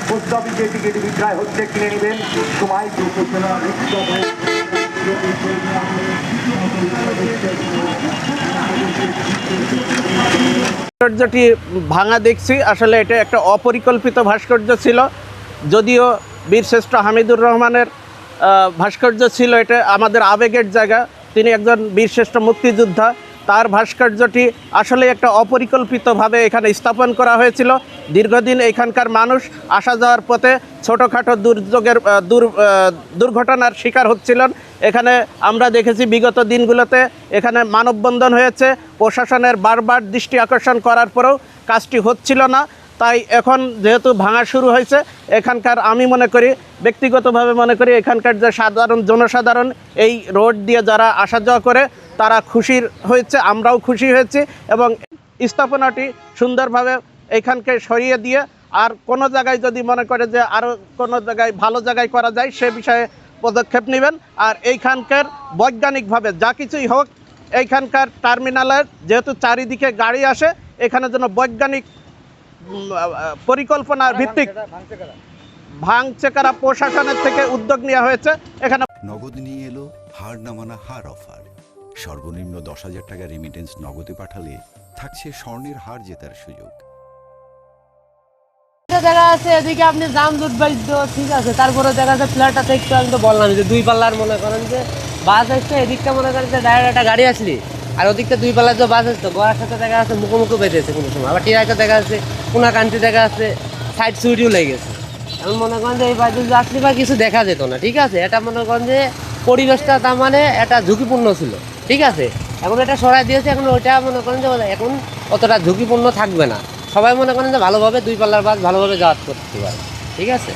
Post অফিসে ticket বিক্রয় হচ্ছে, কিনে নেবেন সময়। ভাস্কর্যটি ভাঙা দেখছি, আসলে এটা একটা অপরিকল্পিত ভাস্কর্য ছিল। যদিও বীরশ্রেষ্ঠ হামিদুর রহমানের ভাস্কর্য ছিল, এটা আমাদের আবেগের জায়গা। তিনি একজন বীরশ্রেষ্ঠ মুক্তিযোদ্ধা, তার ভাস্কর্যটি আসলে একটা অপরিকল্পিতভাবে এখানে স্থাপন করা হয়েছিল। দীর্ঘদিন এখানকার মানুষ আসা যাওয়ার পথে ছোটোখাটো দুর্ঘটনার শিকার হচ্ছিলেন। এখানে আমরা দেখেছি বিগত দিনগুলোতে এখানে মানববন্ধন হয়েছে, প্রশাসনের বারবার দৃষ্টি আকর্ষণ করার পরেও কাজটি হচ্ছিল না। তাই এখন যেহেতু ভাঙা শুরু হয়েছে, এখানকার আমি মনে করি, ব্যক্তিগতভাবে মনে করি, এখানকার যে জনসাধারণ এই রোড দিয়ে যারা আসা যাওয়া করে তারা খুশি হয়েছে, আমরাও খুশি হয়েছি। এবং স্থাপনাটি সুন্দরভাবে এখানকে সরিয়ে দিয়ে আর কোনো জায়গায় যদি মনে করে যে আরও কোনো জায়গায় ভালো জায়গায় করা যায়, সে বিষয়ে পদক্ষেপ নেবেন। আর এইখানকার বৈজ্ঞানিকভাবে যা কিছুই হোক, এইখানকার টার্মিনালের যেহেতু চারিদিকে গাড়ি আসে, এখানে যেন বৈজ্ঞানিক পরিকল্পনার ভিত্তিক ভাঙচে করা প্রশাসনের থেকে উদ্যোগ নেওয়া হয়েছে। এখানে নগদ নিয়ে এলো হার না মানা হার অফার। সর্বনিম্ন 10,000 টাকা রেমিটেন্স নগদে পাঠালে থাকছে স্বর্ণের হার জেতার সুযোগ। দেখা আছে এদিকে আপনি জাম জুট বাইদ্য ঠিক আছে, তারপরে দেখা যাচ্ছে ফ্ল্যাটটা একটু আমি তো বললাম যে 2 পাল্লার মনে করেন যে বাস আসছে, এদিকটা মনে করেন যে ডাইরেক্ট একটা গাড়ি আসলি, আর ওদিকটা 2 পাল্লার যে বাস আসতো গোয়ার সাথে দেখা যাচ্ছে মুখোমুখি বেঁধেছে কোনো সময়, আবার টিরাইতে দেখা যাচ্ছে কোনা কান্ট্রি দেখা যাচ্ছে সাইড সুইটিও লেগে গেছে। এখন মনে করেন যে এই বাড়িতে যদি আসলি বা কিছু দেখা যেত না, ঠিক আছে। এটা মনে করেন যে পরিবেশটা তার মানে এটা ঝুঁকিপূর্ণ ছিল, ঠিক আছে। এখন এটা সরাই দিয়েছে, এখন ওইটা মনে করেন যে এখন অতটা ঝুঁকিপূর্ণ থাকবে না। সবাই মনে করেন যে ভালোভাবে 2 পাল্লার বাস ভালোভাবে যাওয়াত করতে পারে, ঠিক আছে।